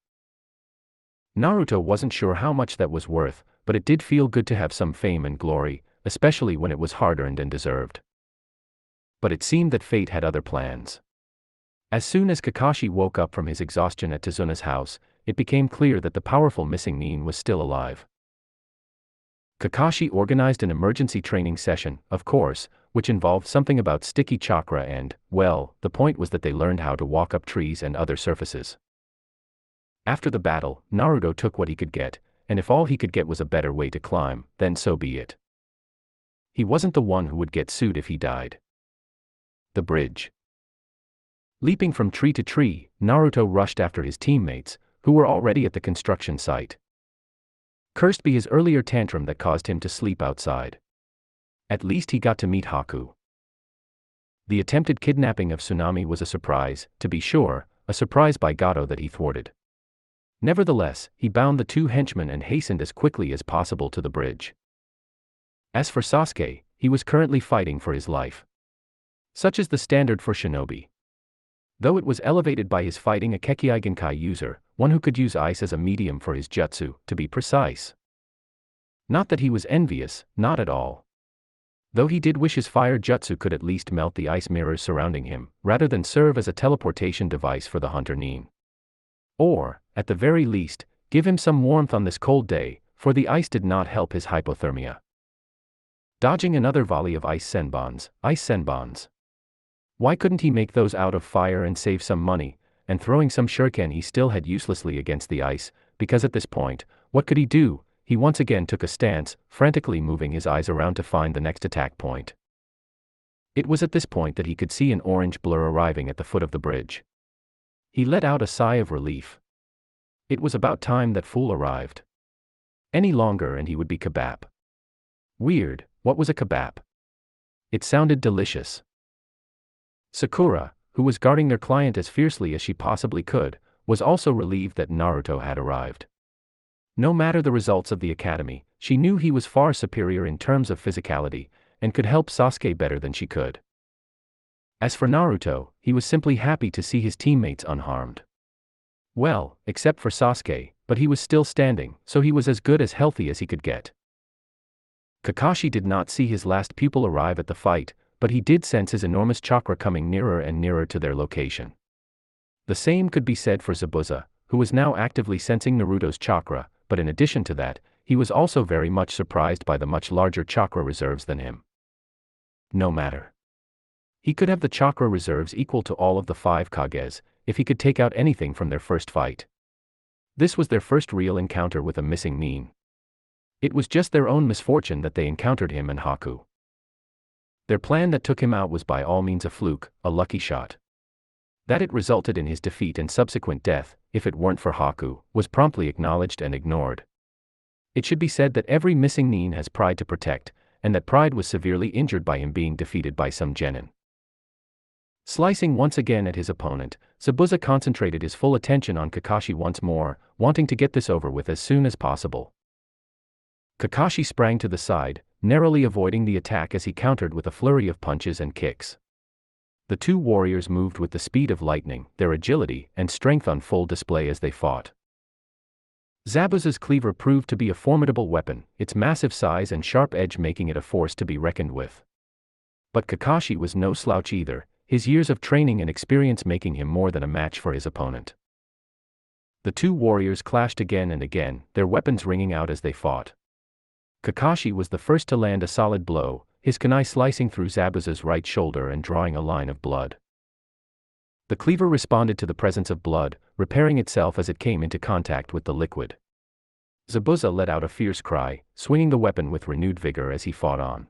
Naruto wasn't sure how much that was worth, but it did feel good to have some fame and glory, especially when it was hard-earned and deserved. But it seemed that fate had other plans. As soon as Kakashi woke up from his exhaustion at Tazuna's house, it became clear that the powerful missing Nin was still alive. Kakashi organized an emergency training session, of course, which involved something about sticky chakra and, well, the point was that they learned how to walk up trees and other surfaces. After the battle, Naruto took what he could get, and if all he could get was a better way to climb, then so be it. He wasn't the one who would get sued if he died. The bridge. Leaping from tree to tree, Naruto rushed after his teammates, who were already at the construction site. Cursed be his earlier tantrum that caused him to sleep outside. At least he got to meet Haku. The attempted kidnapping of Tsunami was a surprise, to be sure, a surprise by Gato that he thwarted. Nevertheless, he bound the two henchmen and hastened as quickly as possible to the bridge. As for Sasuke, he was currently fighting for his life. Such is the standard for shinobi. Though it was elevated by his fighting a Kekkei Genkai user, one who could use ice as a medium for his jutsu, to be precise. Not that he was envious, not at all. Though he did wish his fire jutsu could at least melt the ice mirrors surrounding him, rather than serve as a teleportation device for the hunter Nin. Or, at the very least, give him some warmth on this cold day, for the ice did not help his hypothermia. Dodging another volley of ice senbons. Why couldn't he make those out of fire and save some money, and throwing some shuriken he still had uselessly against the ice, because at this point, what could he do? He once again took a stance, frantically moving his eyes around to find the next attack point. It was at this point that he could see an orange blur arriving at the foot of the bridge. He let out a sigh of relief. It was about time that fool arrived. Any longer and he would be kebab. Weird, what was a kebab? It sounded delicious. Sakura, who was guarding their client as fiercely as she possibly could, was also relieved that Naruto had arrived. No matter the results of the academy, she knew he was far superior in terms of physicality, and could help Sasuke better than she could. As for Naruto, he was simply happy to see his teammates unharmed. Well, except for Sasuke, but he was still standing, so he was as good as healthy as he could get. Kakashi did not see his last pupil arrive at the fight, but he did sense his enormous chakra coming nearer and nearer to their location. The same could be said for Zabuza, who was now actively sensing Naruto's chakra, but in addition to that, he was also very much surprised by the much larger chakra reserves than him. No matter. He could have the chakra reserves equal to all of the 5 Kages, if he could take out anything from their first fight. This was their first real encounter with a missing Nin. It was just their own misfortune that they encountered him and Haku. Their plan that took him out was by all means a fluke, a lucky shot. That it resulted in his defeat and subsequent death, if it weren't for Haku, was promptly acknowledged and ignored. It should be said that every missing Nin has pride to protect, and that pride was severely injured by him being defeated by some genin. Slicing once again at his opponent, Zabuza concentrated his full attention on Kakashi once more, wanting to get this over with as soon as possible. Kakashi sprang to the side, narrowly avoiding the attack as he countered with a flurry of punches and kicks. The two warriors moved with the speed of lightning, their agility and strength on full display as they fought. Zabuza's cleaver proved to be a formidable weapon, its massive size and sharp edge making it a force to be reckoned with. But Kakashi was no slouch either, his years of training and experience making him more than a match for his opponent. The two warriors clashed again and again, their weapons ringing out as they fought. Kakashi was the first to land a solid blow, his kunai slicing through Zabuza's right shoulder and drawing a line of blood. The cleaver responded to the presence of blood, repairing itself as it came into contact with the liquid. Zabuza let out a fierce cry, swinging the weapon with renewed vigor as he fought on.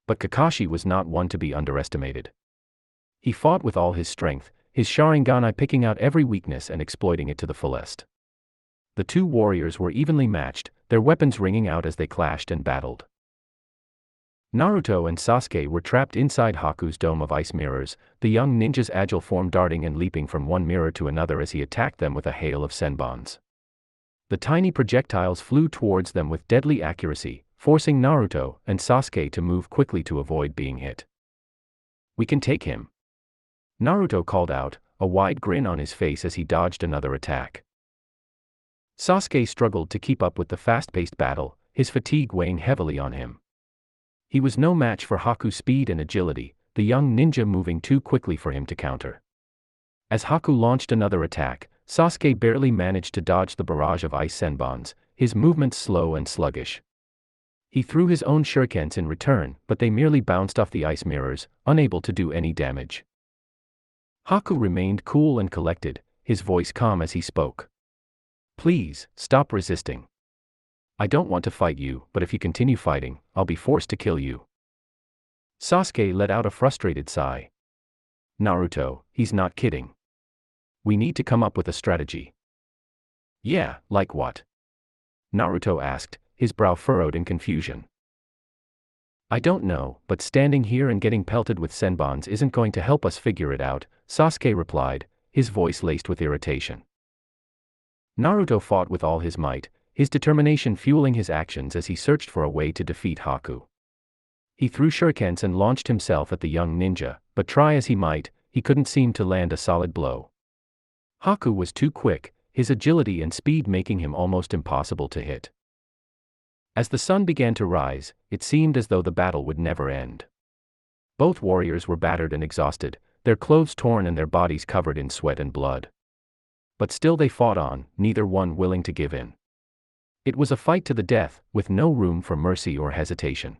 But Kakashi was not one to be underestimated. He fought with all his strength, his Sharingan picking out every weakness and exploiting it to the fullest. The two warriors were evenly matched, their weapons ringing out as they clashed and battled. Naruto and Sasuke were trapped inside Haku's dome of ice mirrors, the young ninja's agile form darting and leaping from one mirror to another as he attacked them with a hail of senbons. The tiny projectiles flew towards them with deadly accuracy, forcing Naruto and Sasuke to move quickly to avoid being hit. "We can take him," Naruto called out, a wide grin on his face as he dodged another attack. Sasuke struggled to keep up with the fast-paced battle, his fatigue weighing heavily on him. He was no match for Haku's speed and agility, the young ninja moving too quickly for him to counter. As Haku launched another attack, Sasuke barely managed to dodge the barrage of ice senbons, his movements slow and sluggish. He threw his own shurikens in return, but they merely bounced off the ice mirrors, unable to do any damage. Haku remained cool and collected, his voice calm as he spoke. "Please, stop resisting. I don't want to fight you, but if you continue fighting, I'll be forced to kill you." Sasuke let out a frustrated sigh. "Naruto, he's not kidding. We need to come up with a strategy." "Yeah, like what?" Naruto asked, his brow furrowed in confusion. "I don't know, but standing here and getting pelted with senbons isn't going to help us figure it out," Sasuke replied, his voice laced with irritation. Naruto fought with all his might, his determination fueling his actions as he searched for a way to defeat Haku. He threw shurikens and launched himself at the young ninja, but try as he might, he couldn't seem to land a solid blow. Haku was too quick, his agility and speed making him almost impossible to hit. As the sun began to rise, it seemed as though the battle would never end. Both warriors were battered and exhausted, their clothes torn and their bodies covered in sweat and blood. But still they fought on, neither one willing to give in. It was a fight to the death, with no room for mercy or hesitation.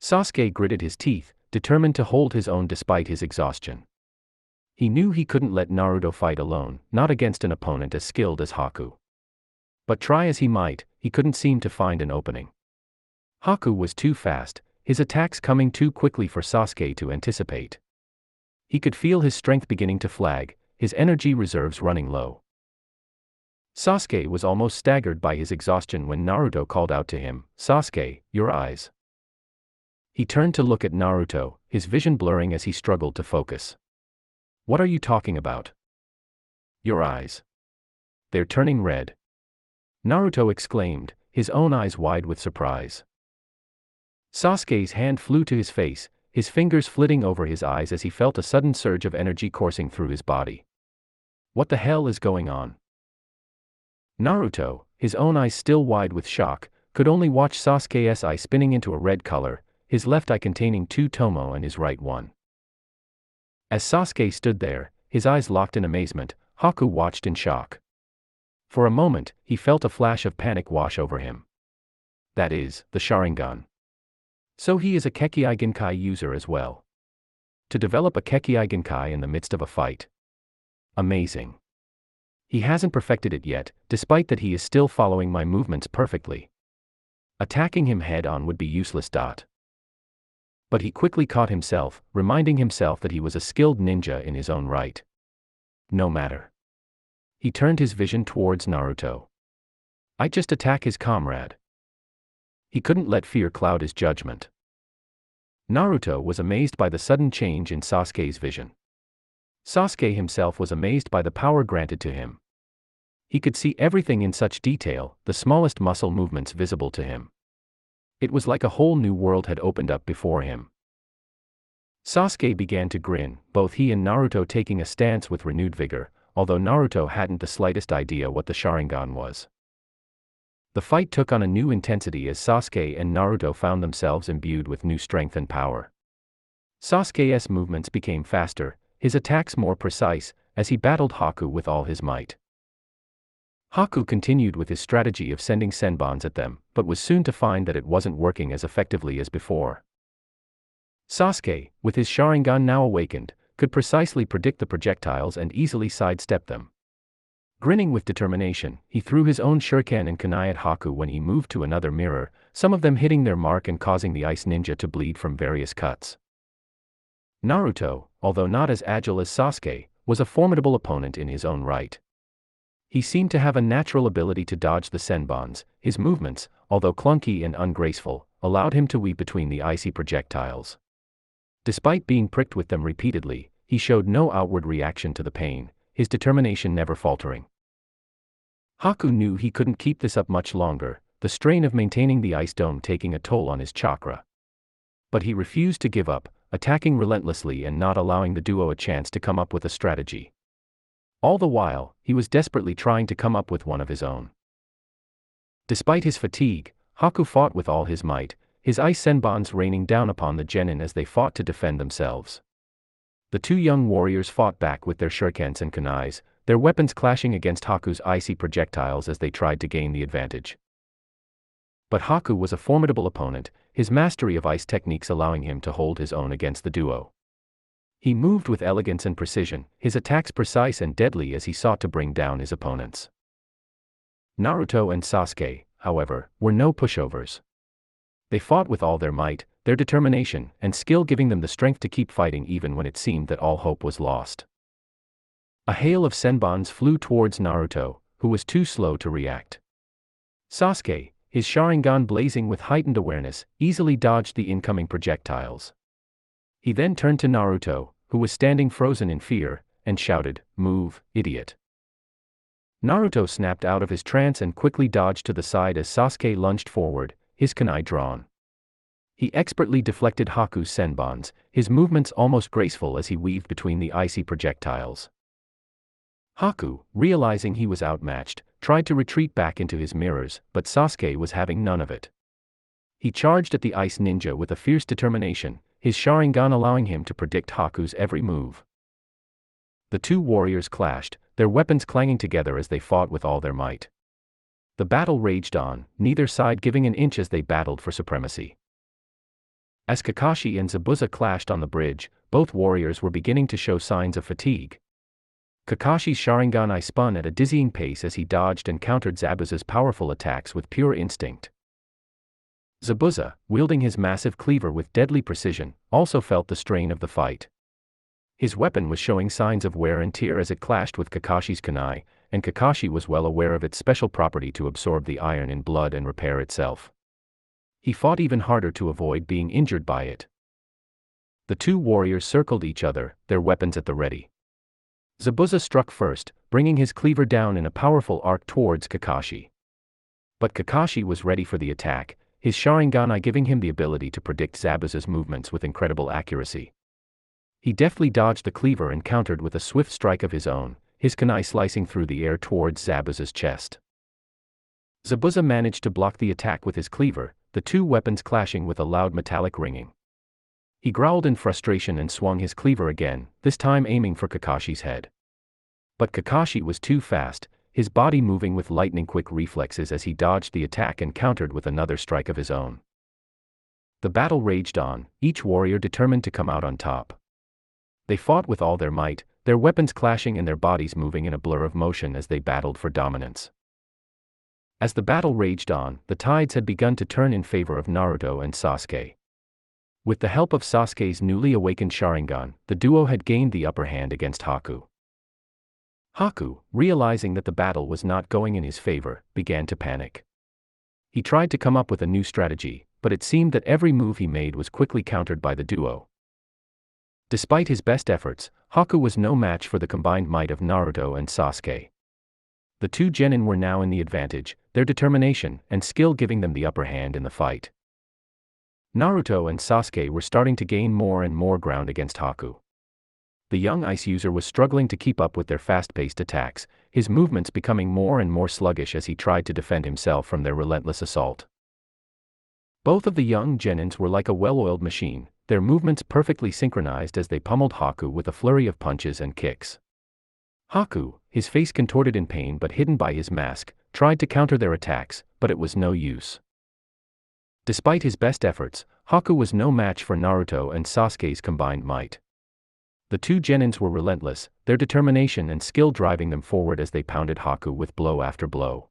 Sasuke gritted his teeth, determined to hold his own despite his exhaustion. He knew he couldn't let Naruto fight alone, not against an opponent as skilled as Haku. But try as he might, he couldn't seem to find an opening. Haku was too fast, his attacks coming too quickly for Sasuke to anticipate. He could feel his strength beginning to flag, his energy reserves running low. Sasuke was almost staggered by his exhaustion when Naruto called out to him, "Sasuke, your eyes." He turned to look at Naruto, his vision blurring as he struggled to focus. "What are you talking about?" "Your eyes. They're turning red," Naruto exclaimed, his own eyes wide with surprise. Sasuke's hand flew to his face, his fingers flitting over his eyes as he felt a sudden surge of energy coursing through his body. "What the hell is going on?" Naruto, his own eyes still wide with shock, could only watch Sasuke's eye spinning into a red color, his left eye containing two tomo and his right one. As Sasuke stood there, his eyes locked in amazement, Haku watched in shock. For a moment, he felt a flash of panic wash over him. That is, the Sharingan. So he is a Kekkei Genkai user as well. To develop a Kekkei Genkai in the midst of a fight. Amazing. He hasn't perfected it yet, despite that he is still following my movements perfectly. Attacking him head-on would be useless. But he quickly caught himself, reminding himself that he was a skilled ninja in his own right. No matter. He turned his vision towards Naruto. I just attack his comrade. He couldn't let fear cloud his judgment. Naruto was amazed by the sudden change in Sasuke's vision. Sasuke himself was amazed by the power granted to him. He could see everything in such detail, the smallest muscle movements visible to him. It was like a whole new world had opened up before him. Sasuke began to grin, both he and Naruto taking a stance with renewed vigor, although Naruto hadn't the slightest idea what the Sharingan was. The fight took on a new intensity as Sasuke and Naruto found themselves imbued with new strength and power. Sasuke's movements became faster, his attacks more precise, as he battled Haku with all his might. Haku continued with his strategy of sending senbons at them, but was soon to find that it wasn't working as effectively as before. Sasuke, with his Sharingan now awakened, could precisely predict the projectiles and easily sidestep them. Grinning with determination, he threw his own shuriken and kunai at Haku when he moved to another mirror, some of them hitting their mark and causing the ice ninja to bleed from various cuts. Naruto, although not as agile as Sasuke, was a formidable opponent in his own right. He seemed to have a natural ability to dodge the senbons. His movements, although clunky and ungraceful, allowed him to weave between the icy projectiles. Despite being pricked with them repeatedly, he showed no outward reaction to the pain, his determination never faltering. Haku knew he couldn't keep this up much longer, the strain of maintaining the ice dome taking a toll on his chakra. But he refused to give up, attacking relentlessly and not allowing the duo a chance to come up with a strategy. All the while, he was desperately trying to come up with one of his own. Despite his fatigue, Haku fought with all his might, his ice senbons raining down upon the genin as they fought to defend themselves. The two young warriors fought back with their shurikens and kunais, their weapons clashing against Haku's icy projectiles as they tried to gain the advantage. But Haku was a formidable opponent, his mastery of ice techniques allowing him to hold his own against the duo. He moved with elegance and precision, his attacks precise and deadly as he sought to bring down his opponents. Naruto and Sasuke, however, were no pushovers. They fought with all their might, their determination and skill giving them the strength to keep fighting even when it seemed that all hope was lost. A hail of senbons flew towards Naruto, who was too slow to react. Sasuke, his Sharingan blazing with heightened awareness, easily dodged the incoming projectiles. He then turned to Naruto, who was standing frozen in fear, and shouted, "Move, idiot." Naruto snapped out of his trance and quickly dodged to the side as Sasuke lunged forward, his kunai drawn. He expertly deflected Haku's senbons, his movements almost graceful as he weaved between the icy projectiles. Haku, realizing he was outmatched, tried to retreat back into his mirrors, but Sasuke was having none of it. He charged at the ice ninja with a fierce determination, his Sharingan allowing him to predict Haku's every move. The two warriors clashed, their weapons clanging together as they fought with all their might. The battle raged on, neither side giving an inch as they battled for supremacy. As Kakashi and Zabuza clashed on the bridge, both warriors were beginning to show signs of fatigue. Kakashi's Sharingan spun at a dizzying pace as he dodged and countered Zabuza's powerful attacks with pure instinct. Zabuza, wielding his massive cleaver with deadly precision, also felt the strain of the fight. His weapon was showing signs of wear and tear as it clashed with Kakashi's kunai, and Kakashi was well aware of its special property to absorb the iron in blood and repair itself. He fought even harder to avoid being injured by it. The two warriors circled each other, their weapons at the ready. Zabuza struck first, bringing his cleaver down in a powerful arc towards Kakashi. But Kakashi was ready for the attack, his Sharingan giving him the ability to predict Zabuza's movements with incredible accuracy. He deftly dodged the cleaver and countered with a swift strike of his own, his kunai slicing through the air towards Zabuza's chest. Zabuza managed to block the attack with his cleaver, the two weapons clashing with a loud metallic ringing. He growled in frustration and swung his cleaver again, this time aiming for Kakashi's head. But Kakashi was too fast, his body moving with lightning-quick reflexes as he dodged the attack and countered with another strike of his own. The battle raged on, each warrior determined to come out on top. They fought with all their might, their weapons clashing and their bodies moving in a blur of motion as they battled for dominance. As the battle raged on, the tides had begun to turn in favor of Naruto and Sasuke. With the help of Sasuke's newly awakened Sharingan, the duo had gained the upper hand against Haku. Haku, realizing that the battle was not going in his favor, began to panic. He tried to come up with a new strategy, but it seemed that every move he made was quickly countered by the duo. Despite his best efforts, Haku was no match for the combined might of Naruto and Sasuke. The two genin were now in the advantage, their determination and skill giving them the upper hand in the fight. Naruto and Sasuke were starting to gain more and more ground against Haku. The young ice user was struggling to keep up with their fast-paced attacks, his movements becoming more and more sluggish as he tried to defend himself from their relentless assault. Both of the young genins were like a well-oiled machine, their movements perfectly synchronized as they pummeled Haku with a flurry of punches and kicks. Haku, his face contorted in pain but hidden by his mask, tried to counter their attacks, but it was no use. Despite his best efforts, Haku was no match for Naruto and Sasuke's combined might. The two genins were relentless, their determination and skill driving them forward as they pounded Haku with blow after blow.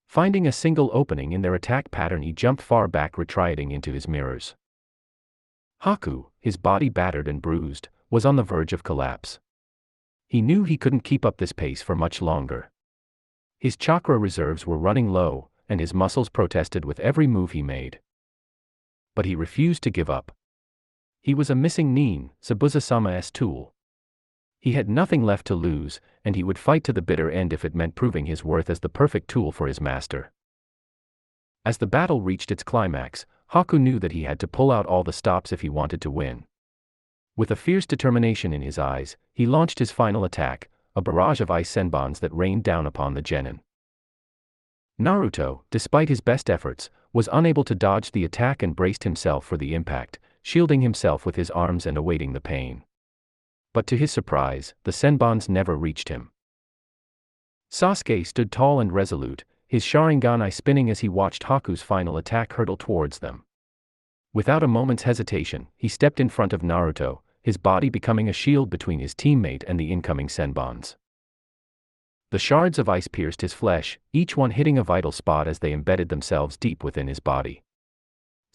Finding a single opening in their attack pattern, he jumped far back, retreating into his mirrors. Haku, his body battered and bruised, was on the verge of collapse. He knew he couldn't keep up this pace for much longer. His chakra reserves were running low, and his muscles protested with every move he made. But he refused to give up. He was a missing Nin, Zabuza-sama's tool. He had nothing left to lose, and he would fight to the bitter end if it meant proving his worth as the perfect tool for his master. As the battle reached its climax, Haku knew that he had to pull out all the stops if he wanted to win. With a fierce determination in his eyes, he launched his final attack, a barrage of ice senbons that rained down upon the genin. Naruto, despite his best efforts, was unable to dodge the attack and braced himself for the impact, shielding himself with his arms and awaiting the pain. But to his surprise, the senbons never reached him. Sasuke stood tall and resolute, his Sharingan eye spinning as he watched Haku's final attack hurtle towards them. Without a moment's hesitation, he stepped in front of Naruto, his body becoming a shield between his teammate and the incoming senbons. The shards of ice pierced his flesh, each one hitting a vital spot as they embedded themselves deep within his body.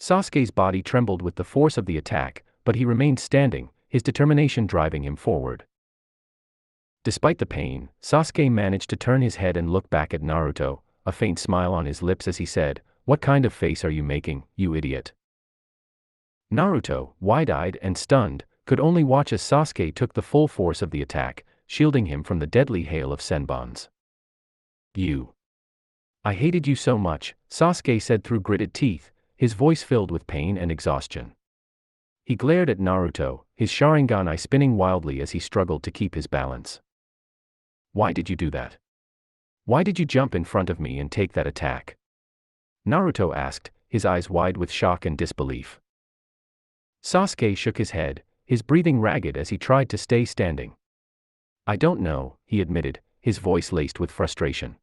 Sasuke's body trembled with the force of the attack, but he remained standing, his determination driving him forward. Despite the pain, Sasuke managed to turn his head and look back at Naruto, a faint smile on his lips as he said, "What kind of face are you making, you idiot?" Naruto, wide-eyed and stunned, could only watch as Sasuke took the full force of the attack, shielding him from the deadly hail of senbons. I hated you so much," Sasuke said through gritted teeth, his voice filled with pain and exhaustion. He glared at Naruto, his Sharingan eye spinning wildly as he struggled to keep his balance. "Why did you do that? Why did you jump in front of me and take that attack?" Naruto asked, his eyes wide with shock and disbelief. Sasuke shook his head, his breathing ragged as he tried to stay standing. "I don't know," he admitted, his voice laced with frustration.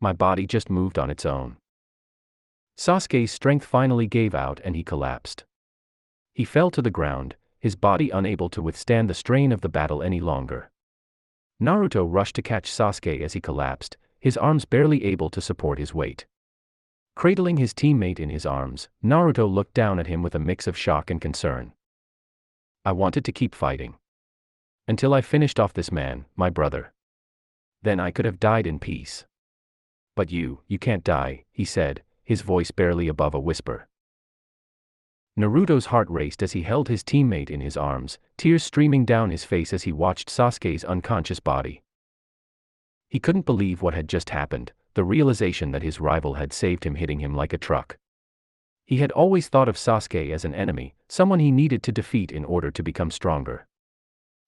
"My body just moved on its own." Sasuke's strength finally gave out and he collapsed. He fell to the ground, his body unable to withstand the strain of the battle any longer. Naruto rushed to catch Sasuke as he collapsed, his arms barely able to support his weight. Cradling his teammate in his arms, Naruto looked down at him with a mix of shock and concern. "I wanted to keep fighting. Until I finished off this man, my brother. Then I could have died in peace. But you can't die," he said, his voice barely above a whisper. Naruto's heart raced as he held his teammate in his arms, tears streaming down his face as he watched Sasuke's unconscious body. He couldn't believe what had just happened, the realization that his rival had saved him hitting him like a truck. He had always thought of Sasuke as an enemy, someone he needed to defeat in order to become stronger.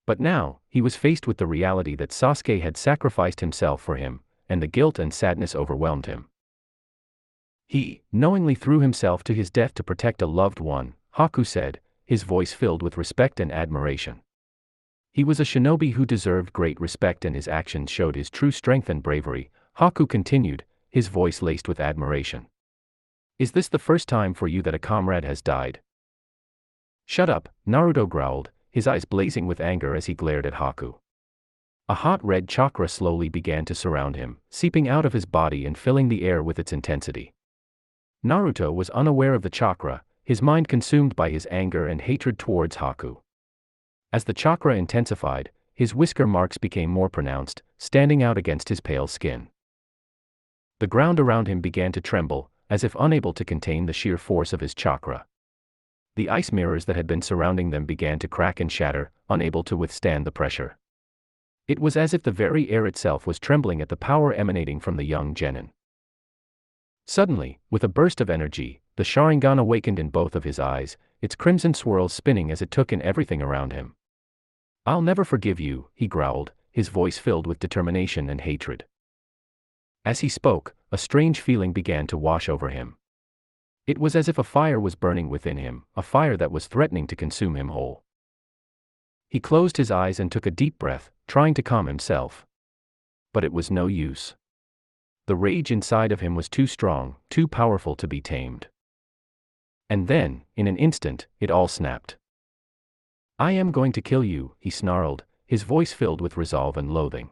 But now, he was faced with the reality that Sasuke had sacrificed himself for him, and the guilt and sadness overwhelmed him. He knowingly threw himself to his death to protect a loved one, Haku said, his voice filled with respect and admiration. He was a shinobi who deserved great respect and his actions showed his true strength and bravery, Haku continued, his voice laced with admiration. "Is this the first time for you that a comrade has died?" "Shut up," Naruto growled, his eyes blazing with anger as he glared at Haku. A hot red chakra slowly began to surround him, seeping out of his body and filling the air with its intensity. Naruto was unaware of the chakra, his mind consumed by his anger and hatred towards Haku. As the chakra intensified, his whisker marks became more pronounced, standing out against his pale skin. The ground around him began to tremble, as if unable to contain the sheer force of his chakra. The ice mirrors that had been surrounding them began to crack and shatter, unable to withstand the pressure. It was as if the very air itself was trembling at the power emanating from the young genin. Suddenly, with a burst of energy, the Sharingan awakened in both of his eyes, its crimson swirls spinning as it took in everything around him. "I'll never forgive you," he growled, his voice filled with determination and hatred. As he spoke, a strange feeling began to wash over him. It was as if a fire was burning within him, a fire that was threatening to consume him whole. He closed his eyes and took a deep breath, trying to calm himself. But it was no use. The rage inside of him was too strong, too powerful to be tamed. And then, in an instant, it all snapped. "I am going to kill you," he snarled, his voice filled with resolve and loathing.